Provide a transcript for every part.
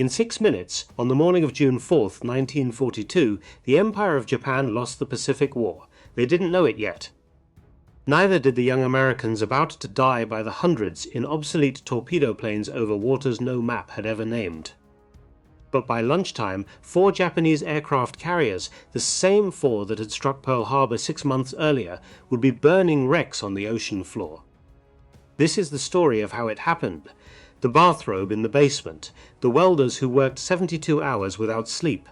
In 6 minutes, on the morning of June 4th, 1942, the Empire of Japan lost the Pacific War. They didn't know it yet. Neither did the young Americans about to die by the hundreds in obsolete torpedo planes over waters no map had ever named. But by lunchtime, 4 Japanese aircraft carriers, the same 4 that had struck Pearl Harbor 6 months earlier, would be burning wrecks on the ocean floor. This is the story of how it happened. The bathrobe in the basement, the welders who worked 72 hours without sleep,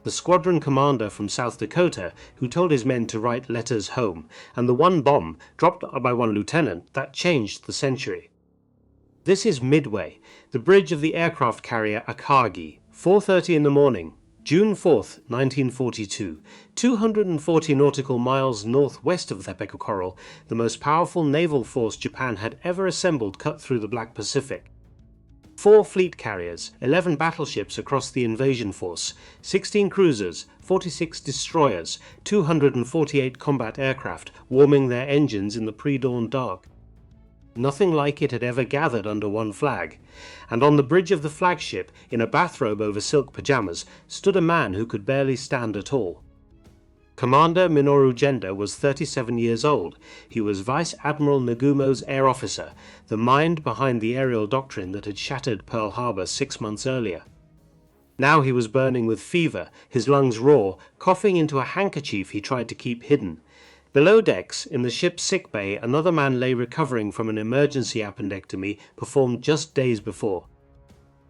the squadron commander from South Dakota who told his men to write letters home, and the one bomb, dropped by one lieutenant, that changed the century. This is Midway, the bridge of the aircraft carrier Akagi, 4:30 in the morning, June 4th, 1942, 240 nautical miles northwest of Tepeku Coral, the most powerful naval force Japan had ever assembled cut through the Black Pacific. 4 fleet carriers, 11 battleships across the invasion force, 16 cruisers, 46 destroyers, 248 combat aircraft warming their engines in the pre-dawn dark. Nothing like it had ever gathered under one flag, and on the bridge of the flagship, in a bathrobe over silk pajamas, stood a man who could barely stand at all. Commander Minoru Genda was 37 years old. He was Vice Admiral Nagumo's air officer, the mind behind the aerial doctrine that had shattered Pearl Harbor 6 months earlier. Now he was burning with fever, his lungs raw, coughing into a handkerchief he tried to keep hidden. Below decks, in the ship's sickbay, another man lay recovering from an emergency appendectomy performed just days before.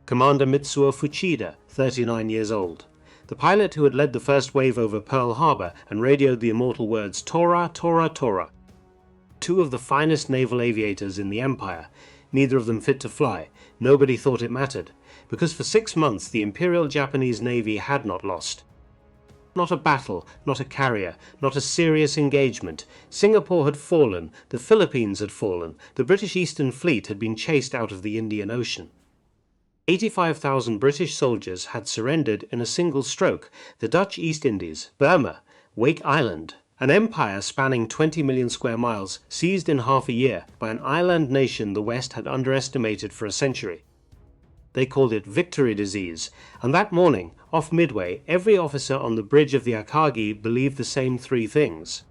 Commander Mitsuo Fuchida, 39 years old. The pilot who had led the first wave over Pearl Harbor and radioed the immortal words Tora, Tora, Tora. 2 of the finest naval aviators in the Empire, neither of them fit to fly. Nobody thought it mattered, because for 6 months the Imperial Japanese Navy had not lost. Not a battle, not a carrier, not a serious engagement. Singapore had fallen, the Philippines had fallen, the British Eastern Fleet had been chased out of the Indian Ocean. 85,000 British soldiers had surrendered in a single stroke, the Dutch East Indies, Burma, Wake Island, an empire spanning 20 million square miles, seized in half a year by an island nation the West had underestimated for a century. They called it victory disease, and that morning, off Midway, every officer on the bridge of the Akagi believed the same 3 things.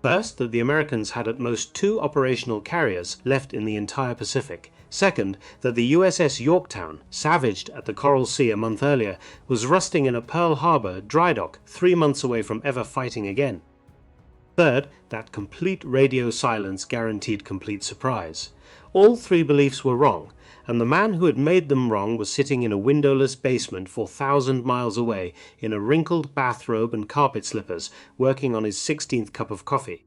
First, that the Americans had at most 2 operational carriers left in the entire Pacific. Second, that the USS Yorktown, savaged at the Coral Sea a month earlier, was rusting in a Pearl Harbor dry dock 3 months away from ever fighting again. Third, that complete radio silence guaranteed complete surprise. All 3 beliefs were wrong, and the man who had made them wrong was sitting in a windowless basement 4,000 miles away in a wrinkled bathrobe and carpet slippers, working on his 16th cup of coffee.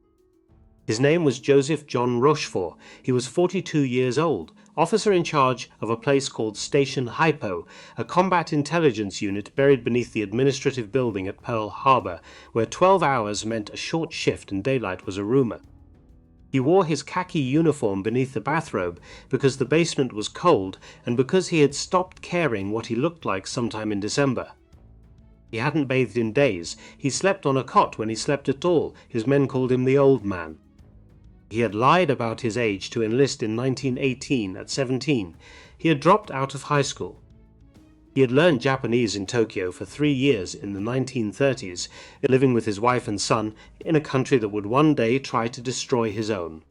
His name was Joseph John Rochefort. He was 42 years old, officer in charge of a place called Station Hypo, a combat intelligence unit buried beneath the administrative building at Pearl Harbor, where 12 hours meant a short shift and daylight was a rumor. He wore his khaki uniform beneath the bathrobe because the basement was cold and because he had stopped caring what he looked like sometime in December. He hadn't bathed in days. He slept on a cot when he slept at all. His men called him the old man. He had lied about his age to enlist in 1918 at 17. He had dropped out of high school. He had learned Japanese in Tokyo for 3 years in the 1930s, living with his wife and son in a country that would one day try to destroy his own.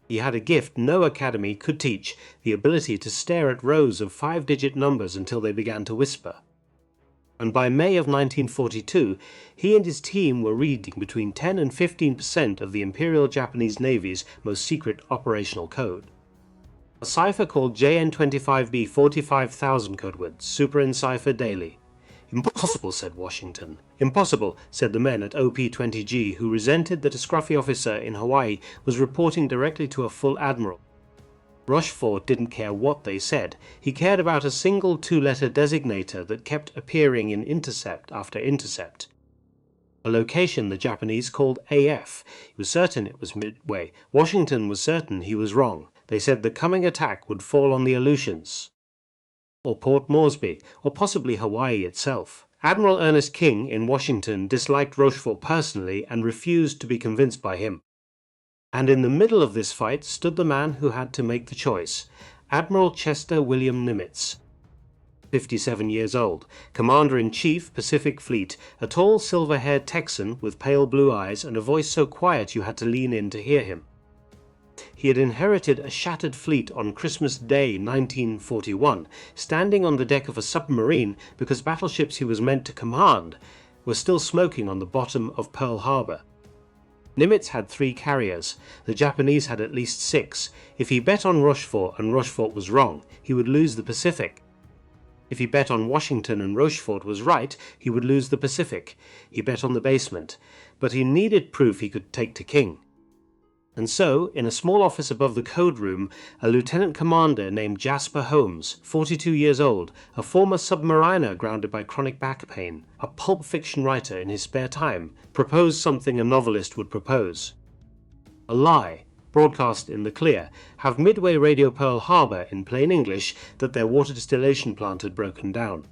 He had a gift no academy could teach, the ability to stare at rows of 5-digit numbers until they began to whisper. And by May of 1942, he and his team were reading between 10 and 15% of the Imperial Japanese Navy's most secret operational code. A cipher called JN25B 45,000 code words, super in cipher daily. Impossible, said Washington. Impossible, said the men at OP-20G, who resented that a scruffy officer in Hawaii was reporting directly to a full admiral. Rochefort didn't care what they said. He cared about a single 2-letter designator that kept appearing in intercept after intercept. A location the Japanese called AF. He was certain it was Midway. Washington was certain he was wrong. They said the coming attack would fall on the Aleutians, or Port Moresby, or possibly Hawaii itself. Admiral Ernest King in Washington disliked Rochefort personally and refused to be convinced by him. And in the middle of this fight stood the man who had to make the choice, Admiral Chester William Nimitz. 57 years old, Commander-in-Chief, Pacific Fleet, a tall silver-haired Texan with pale blue eyes and a voice so quiet you had to lean in to hear him. He had inherited a shattered fleet on Christmas Day 1941, standing on the deck of a submarine because battleships he was meant to command were still smoking on the bottom of Pearl Harbor. Nimitz had 3 carriers. The Japanese had at least 6. If he bet on Rochefort and Rochefort was wrong, he would lose the Pacific. If he bet on Washington and Rochefort was right, he would lose the Pacific. He bet on the basement, but he needed proof he could take to King. And so, in a small office above the code room, a lieutenant commander named Jasper Holmes, 42 years old, a former submariner grounded by chronic back pain, a pulp fiction writer in his spare time, proposed something a novelist would propose. A lie, broadcast in the clear, have Midway radio Pearl Harbor in plain English that their water distillation plant had broken down.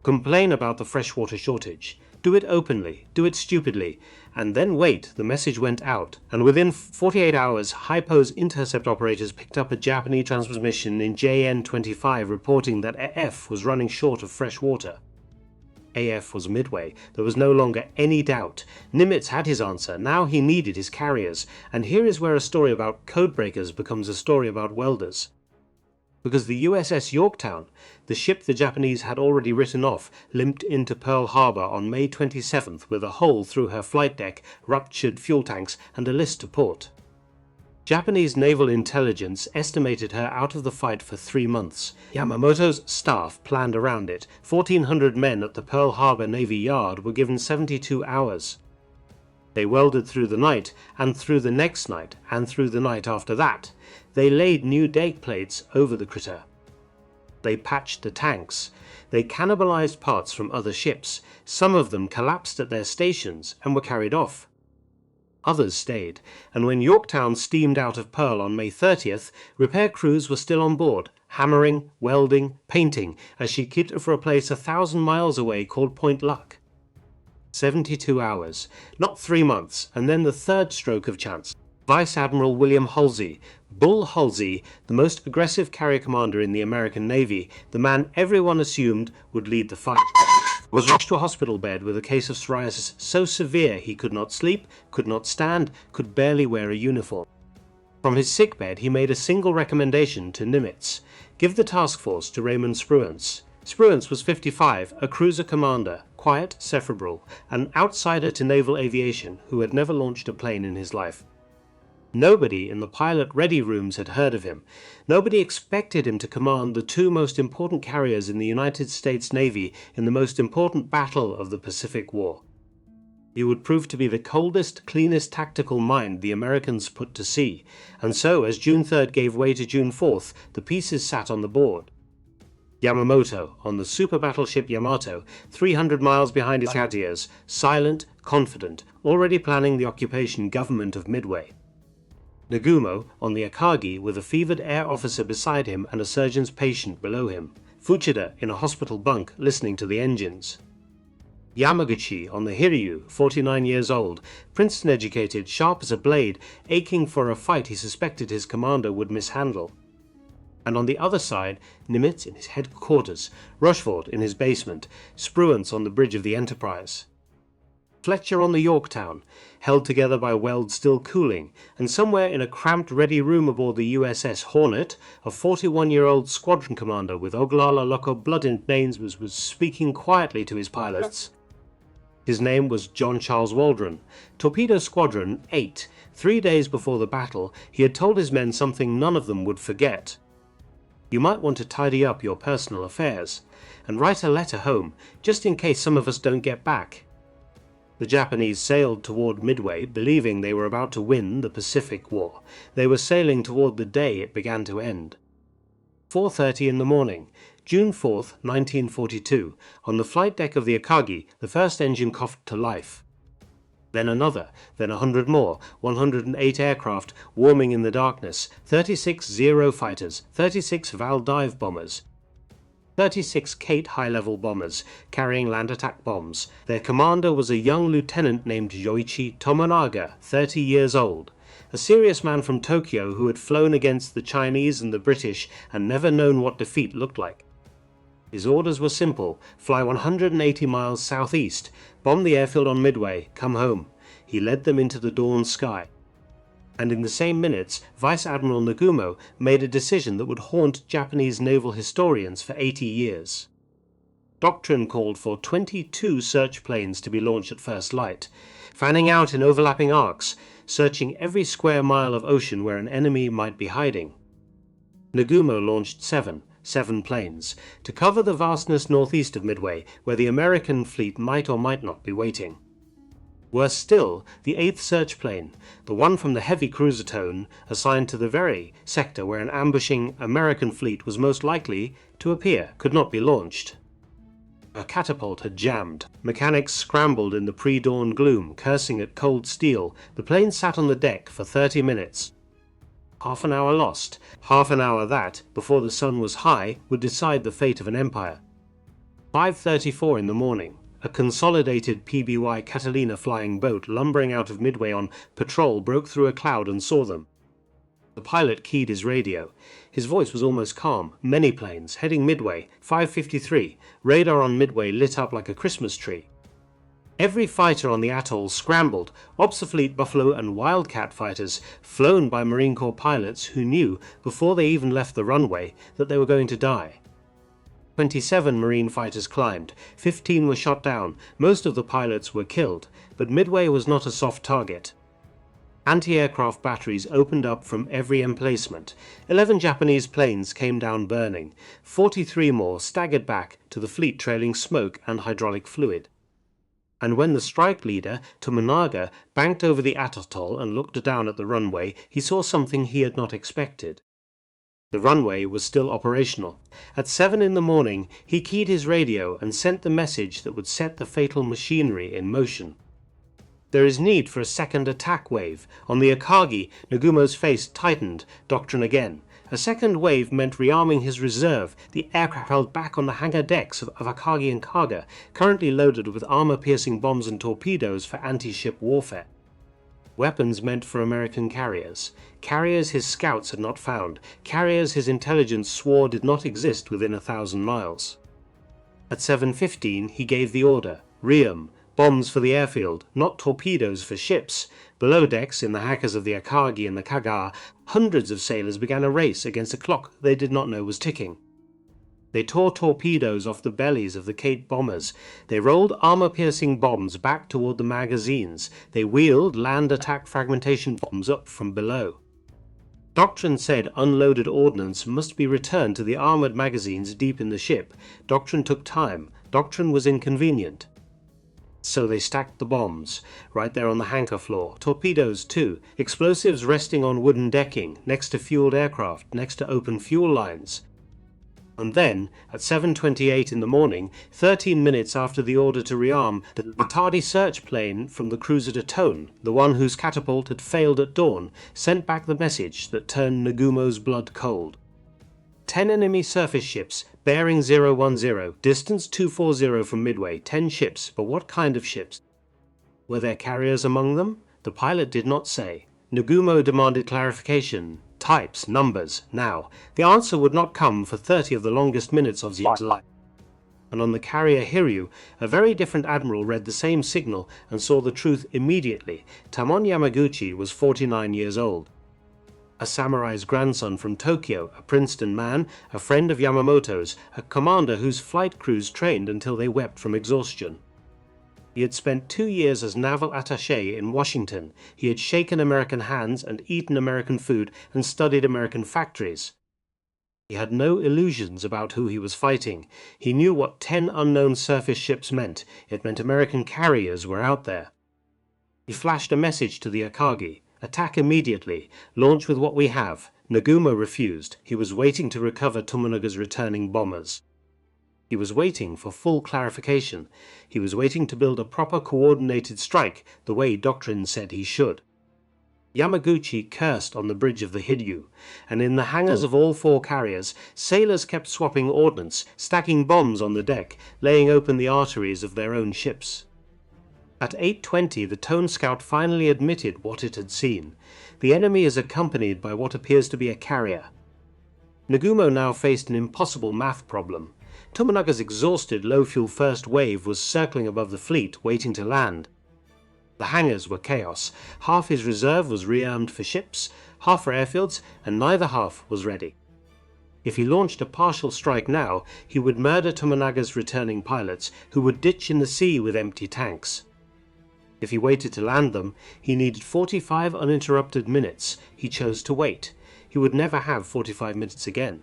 Complain about the freshwater shortage. Do it openly, do it stupidly, and then wait. The message went out, and within 48 hours, Hypo's intercept operators picked up a Japanese transmission in JN-25 reporting that AF was running short of fresh water. AF was Midway. There was no longer any doubt. Nimitz had his answer. Now he needed his carriers, and here is where a story about codebreakers becomes a story about welders. Because the USS Yorktown, the ship the Japanese had already written off, limped into Pearl Harbor on May 27th with a hole through her flight deck, ruptured fuel tanks, and a list to port. Japanese naval intelligence estimated her out of the fight for 3 months. Yamamoto's staff planned around it. 1,400 men at the Pearl Harbor Navy Yard were given 72 hours. They welded through the night, and through the next night, and through the night after that. They laid new deck plates over the critter. They patched the tanks. They cannibalized parts from other ships. Some of them collapsed at their stations and were carried off. Others stayed, and when Yorktown steamed out of Pearl on May 30th, repair crews were still on board, hammering, welding, painting, as she kitted for a place 1,000 miles away called Point Luck. 72 hours, not 3 months, and then the third stroke of chance. Vice Admiral William Halsey, Bull Halsey, the most aggressive carrier commander in the American Navy, the man everyone assumed would lead the fight, was rushed to a hospital bed with a case of psoriasis so severe he could not sleep, could not stand, could barely wear a uniform. From his sickbed he made a single recommendation to Nimitz: give the task force to Raymond Spruance. Spruance was 55, a cruiser commander, quiet, cerebral, an outsider to naval aviation who had never launched a plane in his life. Nobody in the pilot-ready rooms had heard of him. Nobody expected him to command the 2 most important carriers in the United States Navy in the most important battle of the Pacific War. He would prove to be the coldest, cleanest tactical mind the Americans put to sea, and so as June 3rd gave way to June 4th, the pieces sat on the board. Yamamoto, on the super battleship Yamato, 300 miles behind his carriers, silent, confident, already planning the occupation government of Midway. Nagumo, on the Akagi, with a fevered air officer beside him and a surgeon's patient below him. Fuchida, in a hospital bunk, listening to the engines. Yamaguchi, on the Hiryu, 49 years old, Princeton-educated, sharp as a blade, aching for a fight he suspected his commander would mishandle. And on the other side, Nimitz in his headquarters, Rochefort in his basement, Spruance on the bridge of the Enterprise. Fletcher on the Yorktown, held together by welds still cooling, and somewhere in a cramped ready room aboard the USS Hornet, a 41-year-old squadron commander with Oglala Loco blood in his veins was speaking quietly to his pilots. His name was John Charles Waldron. Torpedo Squadron 8. 3 days before the battle, he had told his men something none of them would forget. You might want to tidy up your personal affairs, and write a letter home, just in case some of us don't get back. The Japanese sailed toward Midway, believing they were about to win the Pacific War. They were sailing toward the day it began to end. 4:30 in the morning, June 4th, 1942, on the flight deck of the Akagi, the first engine coughed to life. Then another, then 100 more, 108 aircraft warming in the darkness, 36 Zero fighters, 36 Val dive bombers, 36 Kate high-level bombers carrying land attack bombs. Their commander was a young lieutenant named Yoichi Tomonaga, 30 years old, a serious man from Tokyo who had flown against the Chinese and the British and never known what defeat looked like. His orders were simple: fly 180 miles southeast, bomb the airfield on Midway, come home. He led them into the dawn sky. And in the same minutes, Vice Admiral Nagumo made a decision that would haunt Japanese naval historians for 80 years. Doctrine called for 22 search planes to be launched at first light, fanning out in overlapping arcs, searching every square mile of ocean where an enemy might be hiding. Nagumo launched seven planes, to cover the vastness northeast of Midway, where the American fleet might or might not be waiting. Worse still, the 8th search plane, the one from the heavy cruiser tone, assigned to the very sector where an ambushing American fleet was most likely to appear, could not be launched. A catapult had jammed. Mechanics scrambled in the pre-dawn gloom, cursing at cold steel. The plane sat on the deck for 30 minutes. Half an hour lost, half an hour that, before the sun was high, would decide the fate of an empire. 5:34 in the morning. A consolidated PBY Catalina flying boat lumbering out of Midway on patrol broke through a cloud and saw them. The pilot keyed his radio. His voice was almost calm. Many planes, heading Midway, 5:53. Radar on Midway lit up like a Christmas tree. Every fighter on the atoll scrambled, Obserfleet Buffalo and Wildcat fighters, flown by Marine Corps pilots who knew, before they even left the runway, that they were going to die. 27 Marine fighters climbed, 15 were shot down, most of the pilots were killed, but Midway was not a soft target. Anti-aircraft batteries opened up from every emplacement. 11 Japanese planes came down burning. 43 more staggered back to the fleet trailing smoke and hydraulic fluid. And when the strike leader, Tomonaga, banked over the atoll and looked down at the runway, he saw something he had not expected. The runway was still operational. At 7 in the morning, he keyed his radio and sent the message that would set the fatal machinery in motion. There is need for a second attack wave. On the Akagi, Nagumo's face tightened, doctrine again. A second wave meant rearming his reserve, the aircraft held back on the hangar decks of Akagi and Kaga, currently loaded with armor-piercing bombs and torpedoes for anti-ship warfare. Weapons meant for American carriers. Carriers his scouts had not found. Carriers his intelligence swore did not exist within 1,000 miles. At 7:15 he gave the order. Rearm. Bombs for the airfield, not torpedoes for ships. Below decks, in the hackers of the Akagi and the Kaga, hundreds of sailors began a race against a clock they did not know was ticking. They tore torpedoes off the bellies of the Kate bombers. They rolled armor-piercing bombs back toward the magazines. They wheeled land attack fragmentation bombs up from below. Doctrine said unloaded ordnance must be returned to the armored magazines deep in the ship. Doctrine took time. Doctrine was inconvenient. So they stacked the bombs, right there on the hangar floor. Torpedoes too. Explosives resting on wooden decking, next to fueled aircraft, next to open fuel lines. And then, at 7:28 in the morning, 13 minutes after the order to rearm, the tardy search plane from the cruiser de Tone, the one whose catapult had failed at dawn, sent back the message that turned Nagumo's blood cold. 10 enemy surface ships, bearing 010, distance 240 from Midway, 10 ships, but what kind of ships? Were there carriers among them? The pilot did not say. Nagumo demanded clarification. Types, numbers, now. The answer would not come for 30 of the longest minutes of his life. And on the carrier Hiryu, a very different admiral read the same signal and saw the truth immediately. Tamon Yamaguchi was 49 years old. A samurai's grandson from Tokyo, a Princeton man, a friend of Yamamoto's, a commander whose flight crews trained until they wept from exhaustion. He had spent 2 years as naval attaché in Washington. He had shaken American hands and eaten American food and studied American factories. He had no illusions about who he was fighting. He knew what 10 unknown surface ships meant. It meant American carriers were out there. He flashed a message to the Akagi. Attack immediately. Launch with what we have. Nagumo refused. He was waiting to recover Tomonaga's returning bombers. He was waiting for full clarification. He was waiting to build a proper coordinated strike, the way Doctrine said he should. Yamaguchi cursed on the bridge of the Hiryu, and in the hangars of all 4 carriers, sailors kept swapping ordnance, stacking bombs on the deck, laying open the arteries of their own ships. At 8:20 the Tone Scout finally admitted what it had seen. The enemy is accompanied by what appears to be a carrier. Nagumo now faced an impossible math problem. Tomonaga's exhausted low-fuel first wave was circling above the fleet, waiting to land. The hangars were chaos. Half his reserve was rearmed for ships, half for airfields, and neither half was ready. If he launched a partial strike now, he would murder Tomonaga's returning pilots, who would ditch in the sea with empty tanks. If he waited to land them, he needed 45 uninterrupted minutes. He chose to wait. He would never have 45 minutes again.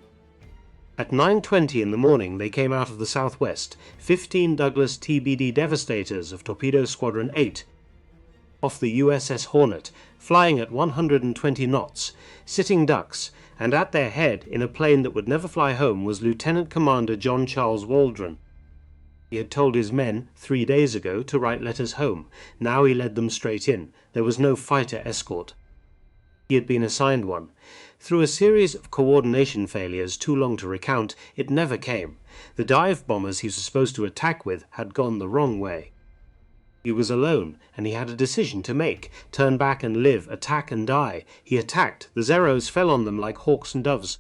At 9:20 in the morning they came out of the southwest, 15 Douglas TBD Devastators of Torpedo Squadron 8, off the USS Hornet, flying at 120 knots, sitting ducks, and at their head, in a plane that would never fly home, was Lieutenant Commander John Charles Waldron. He had told his men 3 days ago to write letters home. Now he led them straight in. There was no fighter escort. He had been assigned one. Through a series of coordination failures too long to recount, it never came. The dive bombers he was supposed to attack with had gone the wrong way. He was alone, and he had a decision to make: turn back and live, attack and die. He attacked. The Zeros fell on them like hawks and doves.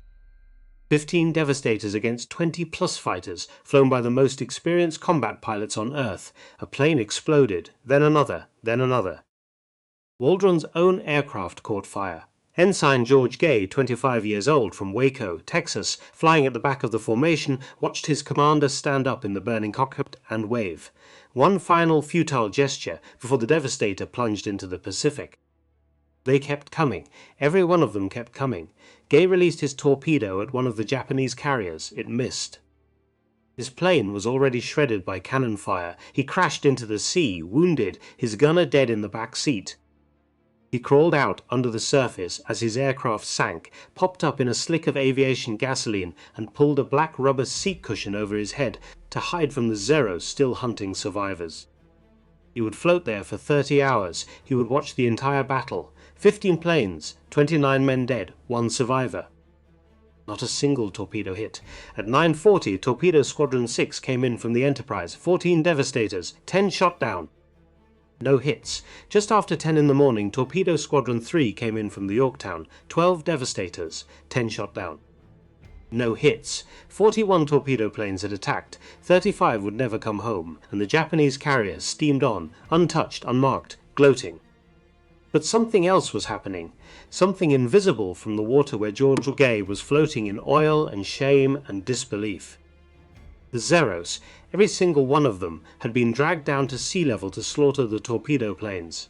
15 Devastators against 20-plus fighters, flown by the most experienced combat pilots on Earth. A plane exploded, then another, then another. Waldron's own aircraft caught fire. Ensign George Gay, 25 years old, from Waco, Texas, flying at the back of the formation, watched his commander stand up in the burning cockpit and wave. One final futile gesture before the Devastator plunged into the Pacific. They kept coming. Every one of them kept coming. Gay released his torpedo at one of the Japanese carriers. It missed. His plane was already shredded by cannon fire. He crashed into the sea, wounded, his gunner dead in the back seat. He crawled out under the surface as his aircraft sank, popped up in a slick of aviation gasoline, and pulled a black rubber seat cushion over his head to hide from the Zeros still hunting survivors. He would float there for 30 hours. He would watch the entire battle. 15 planes, 29 men dead, 1 survivor. Not a single torpedo hit. At 9:40, Torpedo Squadron 6 came in from the Enterprise, 14 Devastators, 10 shot down. No hits. Just after 10 in the morning, Torpedo Squadron 3 came in from the Yorktown, 12 Devastators, 10 shot down. No hits. 41 torpedo planes had attacked, 35 would never come home, and the Japanese carriers steamed on, untouched, unmarked, gloating. But something else was happening, something invisible from the water where George Gay was floating in oil and shame and disbelief. The Zeros, every single one of them, had been dragged down to sea level to slaughter the torpedo planes.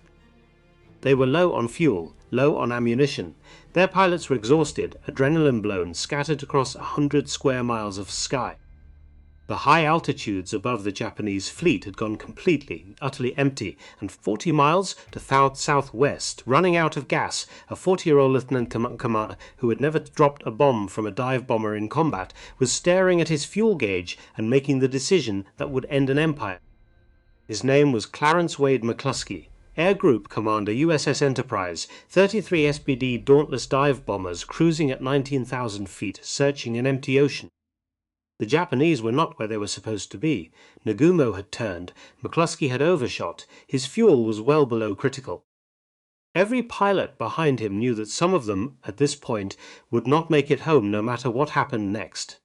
They were low on fuel, low on ammunition. Their pilots were exhausted, adrenaline blown, scattered across 100 square miles of sky. The high altitudes above the Japanese fleet had gone completely, utterly empty, and 40 miles to southwest, running out of gas, a 40-year-old lieutenant commander who had never dropped a bomb from a dive bomber in combat was staring at his fuel gauge and making the decision that would end an empire. His name was Clarence Wade McCluskey, Air Group Commander USS Enterprise, 33 SBD Dauntless dive bombers cruising at 19,000 feet, searching an empty ocean. The Japanese were not where they were supposed to be. Nagumo had turned. McCluskey had overshot. His fuel was well below critical. Every pilot behind him knew that some of them, at this point, would not make it home no matter what happened next.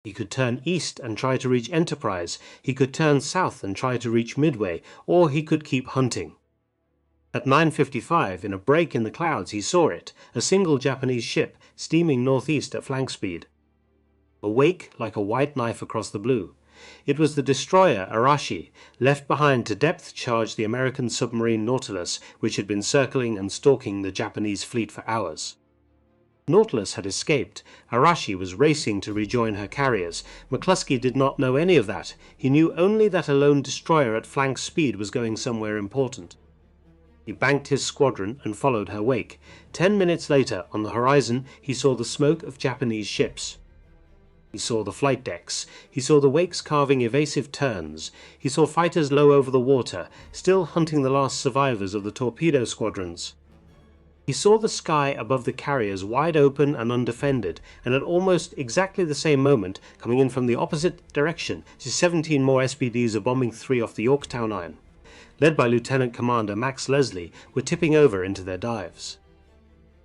He could turn east and try to reach Enterprise. He could turn south and try to reach Midway, or he could keep hunting. At 9:55, in a break in the clouds, he saw it, a single Japanese ship, steaming northeast at flank speed. A wake like a white knife across the blue. It was the destroyer Arashi, left behind to depth-charge the American submarine Nautilus, which had been circling and stalking the Japanese fleet for hours. Nautilus had escaped. Arashi was racing to rejoin her carriers. McCluskey did not know any of that. He knew only that a lone destroyer at flank speed was going somewhere important. He banked his squadron and followed her wake. 10 minutes later, on the horizon, he saw the smoke of Japanese ships. He saw the flight decks. He saw the wakes carving evasive turns. He saw fighters low over the water, still hunting the last survivors of the torpedo squadrons. He saw the sky above the carriers wide open and undefended, and at almost exactly the same moment, coming in from the opposite direction, 17 more SBDs are bombing 3 off the Yorktown iron, led by Lieutenant Commander Max Leslie, were tipping over into their dives.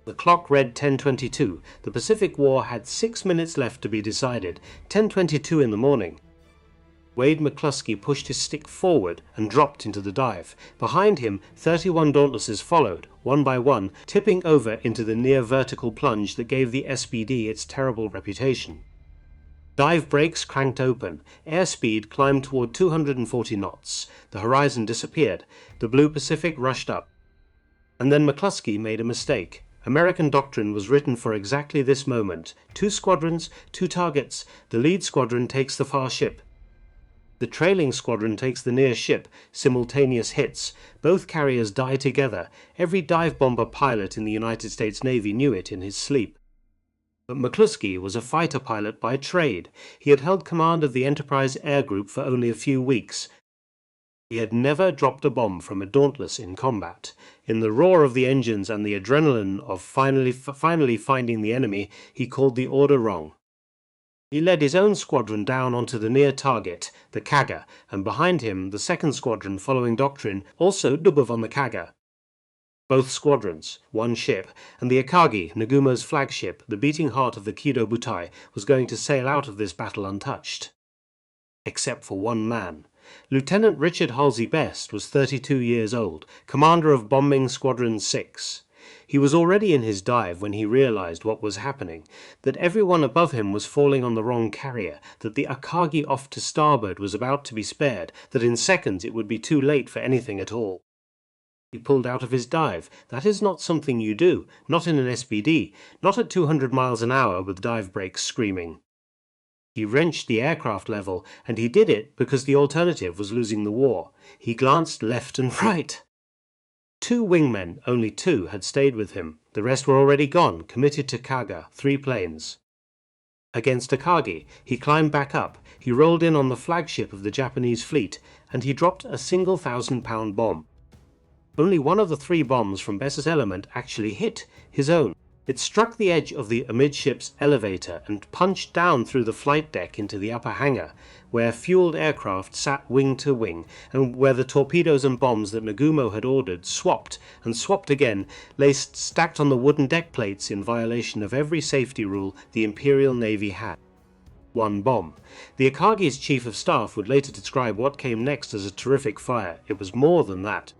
The clock read 10:22. The Pacific War had 6 minutes left to be decided. 10:22 in the morning. Wade McCluskey pushed his stick forward and dropped into the dive. Behind him, 31 Dauntlesses followed, one by one, tipping over into the near-vertical plunge that gave the SBD its terrible reputation. Dive brakes cranked open. Airspeed climbed toward 240 knots. The horizon disappeared. The blue Pacific rushed up. And then McCluskey made a mistake. American doctrine was written for exactly this moment. 2 squadrons, 2 targets. The lead squadron takes the far ship. The trailing squadron takes the near ship. Simultaneous hits. Both carriers die together. Every dive bomber pilot in the United States Navy knew it in his sleep. But McCluskey was a fighter pilot by trade. He had held command of the Enterprise Air Group for only a few weeks. He had never dropped a bomb from a Dauntless in combat. In the roar of the engines and the adrenaline of finally finding the enemy, he called the order wrong. He led his own squadron down onto the near target, the Kaga, and behind him the second squadron following doctrine, also Dubov on the Kaga. Both squadrons, one ship, and the Akagi, Nagumo's flagship, the beating heart of the Kido Butai, was going to sail out of this battle untouched. Except for one man. Lieutenant Richard Halsey Best was 32 years old, commander of Bombing Squadron 6. He was already in his dive when he realized what was happening, that everyone above him was falling on the wrong carrier, that the Akagi off to starboard was about to be spared, that in seconds it would be too late for anything at all. He pulled out of his dive. That is not something you do, not in an SBD, not at 200 miles an hour with dive brakes screaming. He wrenched the aircraft level, and he did it because the alternative was losing the war. He glanced left and right. 2 wingmen, only 2, had stayed with him. The rest were already gone, committed to Kaga, 3 planes. Against Akagi, he climbed back up. He rolled in on the flagship of the Japanese fleet, and he dropped a single 1,000-pound bomb. Only one of the 3 bombs from Bess's element actually hit, his own. It struck the edge of the amidships elevator and punched down through the flight deck into the upper hangar, where fueled aircraft sat wing to wing, and where the torpedoes and bombs that Nagumo had ordered swapped and swapped again, lay stacked on the wooden deck plates in violation of every safety rule the Imperial Navy had. 1 bomb. The Akagi's chief of staff would later describe what came next as a terrific fire. It was more than that.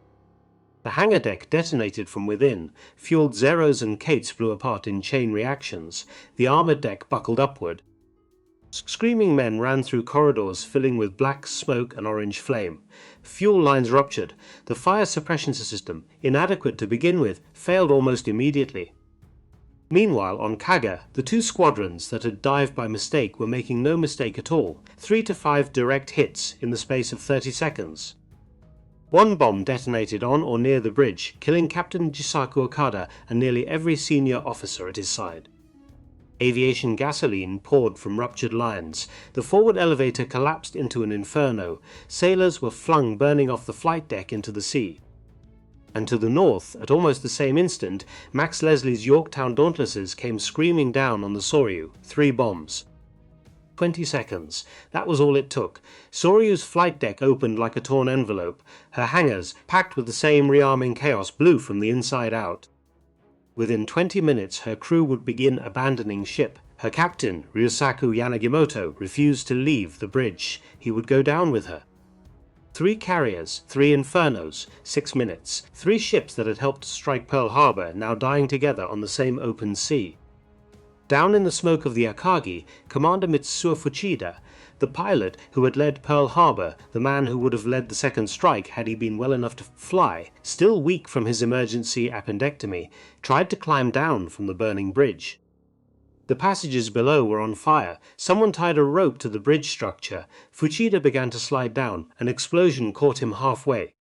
The hangar deck detonated from within. Fueled Zeros and Kates blew apart in chain reactions. The armored deck buckled upward. Screaming men ran through corridors filling with black smoke and orange flame. Fuel lines ruptured. The fire suppression system, inadequate to begin with, failed almost immediately. Meanwhile, on Kaga, the 2 squadrons that had dived by mistake were making no mistake at all. 3 to 5 direct hits in the space of 30 seconds. 1 bomb detonated on or near the bridge, killing Captain Jisaku Okada and nearly every senior officer at his side. Aviation gasoline poured from ruptured lines. The forward elevator collapsed into an inferno. Sailors were flung burning off the flight deck into the sea. And to the north, at almost the same instant, Max Leslie's Yorktown Dauntlesses came screaming down on the Soryu, 3 bombs. 20 seconds. That was all it took. Soryu's flight deck opened like a torn envelope. Her hangars, packed with the same rearming chaos, blew from the inside out. Within 20 minutes, her crew would begin abandoning ship. Her captain, Ryusaku Yanagimoto, refused to leave the bridge. He would go down with her. 3 carriers, 3 infernos, 6 minutes. 3 ships that had helped strike Pearl Harbor, now dying together on the same open sea. Down in the smoke of the Akagi, Commander Mitsuo Fuchida, the pilot who had led Pearl Harbor, the man who would have led the second strike had he been well enough to fly, still weak from his emergency appendectomy, tried to climb down from the burning bridge. The passages below were on fire. Someone tied a rope to the bridge structure. Fuchida began to slide down. An explosion caught him halfway.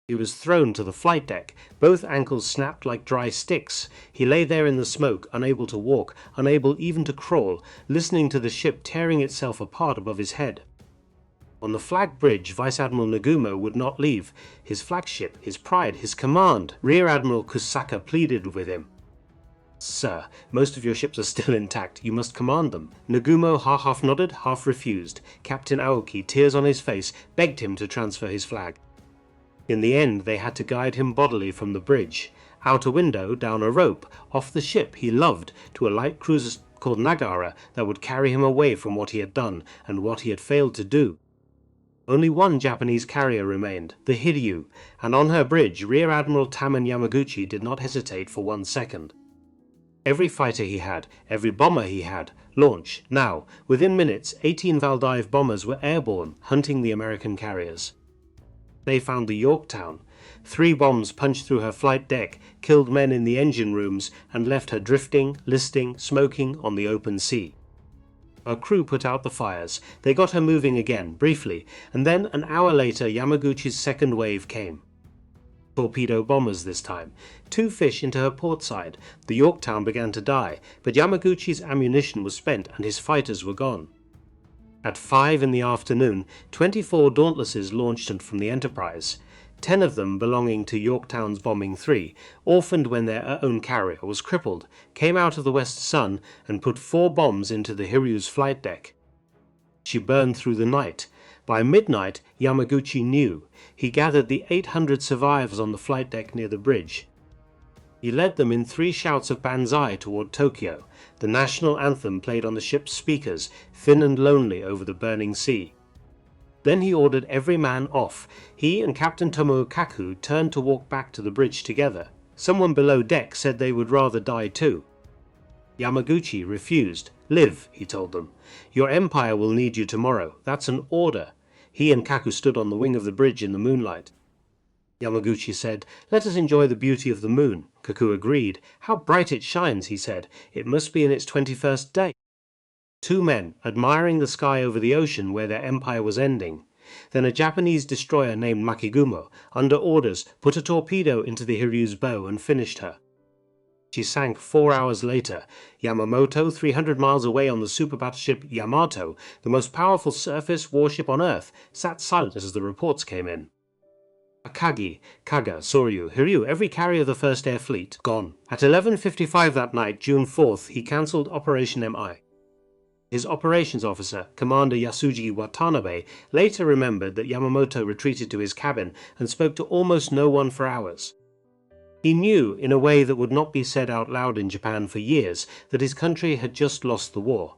He was thrown to the flight deck. Both ankles snapped like dry sticks. He lay there in the smoke, unable to walk, unable even to crawl, listening to the ship tearing itself apart above his head. On the flag bridge, Vice Admiral Nagumo would not leave. His flagship, his pride, his command. Rear Admiral Kusaka pleaded with him. "Sir, most of your ships are still intact. You must command them." Nagumo half nodded, half refused. Captain Aoki, tears on his face, begged him to transfer his flag. In the end, they had to guide him bodily from the bridge. out a window, down a rope, off the ship he loved, to a light cruiser called Nagara that would carry him away from what he had done and what he had failed to do. Only one Japanese carrier remained, the Hiryu, and on her bridge Rear Admiral Taman Yamaguchi did not hesitate for 1 second. Every fighter he had, every bomber he had, launch, now. Within minutes, 18 Valdive bombers were airborne, hunting the American carriers. They found the Yorktown. 3 bombs punched through her flight deck, killed men in the engine rooms, and left her drifting, listing, smoking on the open sea. Her crew put out the fires. They got her moving again, briefly, and then an hour later Yamaguchi's second wave came. Torpedo bombers this time. 2 fish into her port side. The Yorktown began to die, but Yamaguchi's ammunition was spent and his fighters were gone. At 5 in the afternoon, 24 Dauntlesses launched from the Enterprise. 10 of them belonging to Yorktown's Bombing 3, orphaned when their own carrier was crippled, came out of the west sun and put 4 bombs into the Hiryu's flight deck. She burned through the night. By midnight, Yamaguchi knew. He gathered the 800 survivors on the flight deck near the bridge. He led them in 3 shouts of banzai toward Tokyo. The national anthem played on the ship's speakers, thin and lonely over the burning sea. Then he ordered every man off. He and Captain Tomoe Kaku turned to walk back to the bridge together. Someone below deck said they would rather die too. Yamaguchi refused. Live, he told them. Your empire will need you tomorrow. That's an order. He and Kaku stood on the wing of the bridge in the moonlight. Yamaguchi said, "Let us enjoy the beauty of the moon." Kaku agreed. "How bright it shines," he said. "It must be in its 21st day." 2 men, admiring the sky over the ocean where their empire was ending. Then a Japanese destroyer named Makigumo, under orders, put a torpedo into the Hiryu's bow and finished her. She sank 4 hours later. Yamamoto, 300 miles away on the super battleship Yamato, the most powerful surface warship on Earth, sat silent as the reports came in. Akagi, Kaga, Soryu, Hiryu, every carrier of the First Air Fleet, gone. At 11:55 that night, June 4th, he cancelled Operation MI. His operations officer, Commander Yasuji Watanabe, later remembered that Yamamoto retreated to his cabin and spoke to almost no one for hours. He knew, in a way that would not be said out loud in Japan for years, that his country had just lost the war.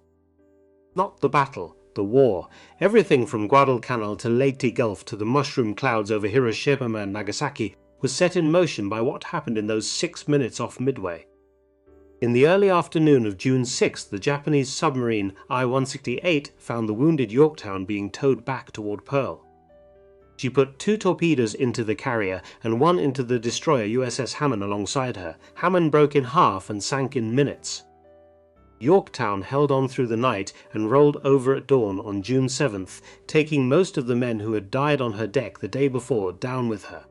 Not the battle, the war. Everything from Guadalcanal to Leyte Gulf to the mushroom clouds over Hiroshima and Nagasaki was set in motion by what happened in those 6 minutes off Midway. In the early afternoon of June 6th, the Japanese submarine I-168 found the wounded Yorktown being towed back toward Pearl. She put 2 torpedoes into the carrier and 1 into the destroyer USS Hamon alongside her. Hamon broke in half and sank in minutes. Yorktown held on through the night and rolled over at dawn on June 7th, taking most of the men who had died on her deck the day before down with her.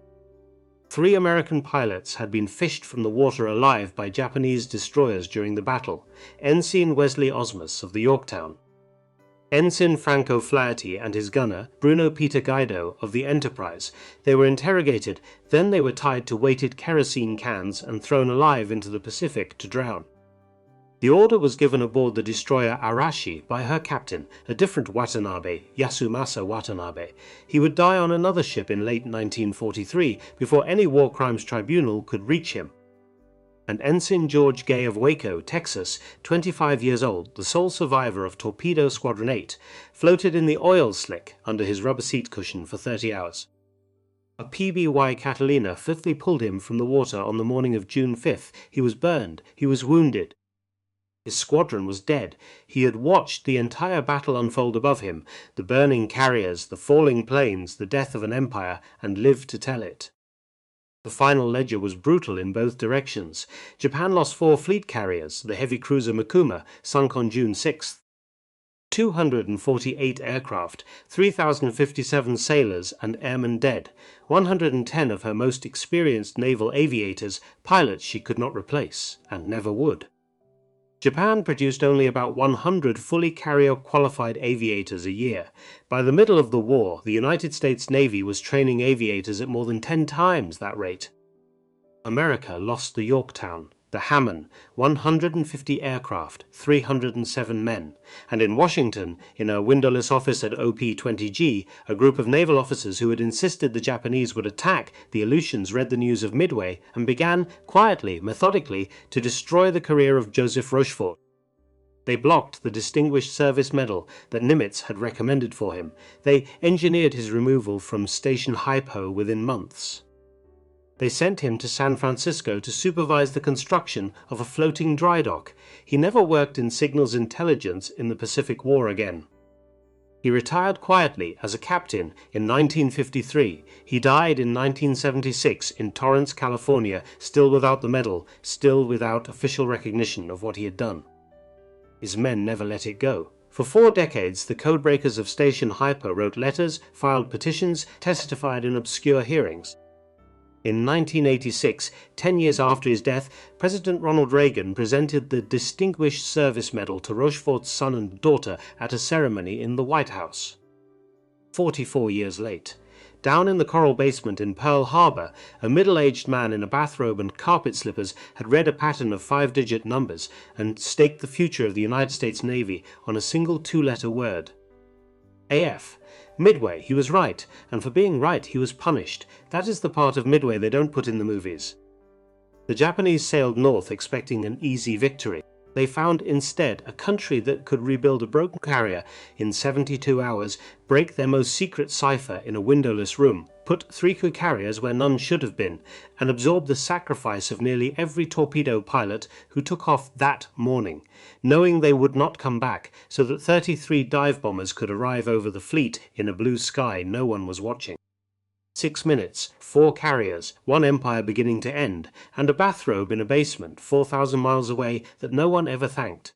3 American pilots had been fished from the water alive by Japanese destroyers during the battle. Ensign Wesley Osmus of the Yorktown, Ensign Franco Flaherty and his gunner, Bruno Peter Guido of the Enterprise. They were interrogated, then they were tied to weighted kerosene cans and thrown alive into the Pacific to drown. The order was given aboard the destroyer Arashi by her captain, a different Watanabe, Yasumasa Watanabe. He would die on another ship in late 1943 before any war crimes tribunal could reach him. And Ensign George Gay of Waco, Texas, 25 years old, the sole survivor of Torpedo Squadron 8, floated in the oil slick under his rubber seat cushion for 30 hours. A PBY Catalina fifthly pulled him from the water on the morning of June 5th. He was burned. He was wounded. His squadron was dead. He had watched the entire battle unfold above him, the burning carriers, the falling planes, the death of an empire, and lived to tell it. The final ledger was brutal in both directions. Japan lost 4 fleet carriers, the heavy cruiser Mikuma, sunk on June 6th. 248 aircraft, 3,057 sailors and airmen dead, 110 of her most experienced naval aviators, pilots she could not replace, and never would. Japan produced only about 100 fully carrier-qualified aviators a year. By the middle of the war, the United States Navy was training aviators at more than 10 times that rate. America lost the Yorktown. The Hammond, 150 aircraft, 307 men, and in Washington, in a windowless office at OP-20G, a group of naval officers who had insisted the Japanese would attack the Aleutians read the news of Midway and began, quietly, methodically, to destroy the career of Joseph Rochefort. They blocked the Distinguished Service Medal that Nimitz had recommended for him. They engineered his removal from Station Hypo within months. They sent him to San Francisco to supervise the construction of a floating dry dock. He never worked in signals intelligence in the Pacific War again. He retired quietly as a captain in 1953. He died in 1976 in Torrance, California, still without the medal, still without official recognition of what he had done. His men never let it go. For 4 decades, the codebreakers of Station Hypo wrote letters, filed petitions, testified in obscure hearings. In 1986, 10 years after his death, President Ronald Reagan presented the Distinguished Service Medal to Rochefort's son and daughter at a ceremony in the White House. 44 years late, down in the coral basement in Pearl Harbor, a middle-aged man in a bathrobe and carpet slippers had read a pattern of 5-digit numbers and staked the future of the United States Navy on a single 2-letter word. AF. Midway, he was right, and for being right he was punished. That is the part of Midway they don't put in the movies. The Japanese sailed north expecting an easy victory. They found instead a country that could rebuild a broken carrier in 72 hours, break their most secret cipher in a windowless room, put 3 crew carriers where none should have been, and absorb the sacrifice of nearly every torpedo pilot who took off that morning, knowing they would not come back, so that 33 dive bombers could arrive over the fleet in a blue sky no one was watching. 6 minutes, 4 carriers, 1 empire beginning to end, and a bathrobe in a basement 4,000 miles away that no one ever thanked.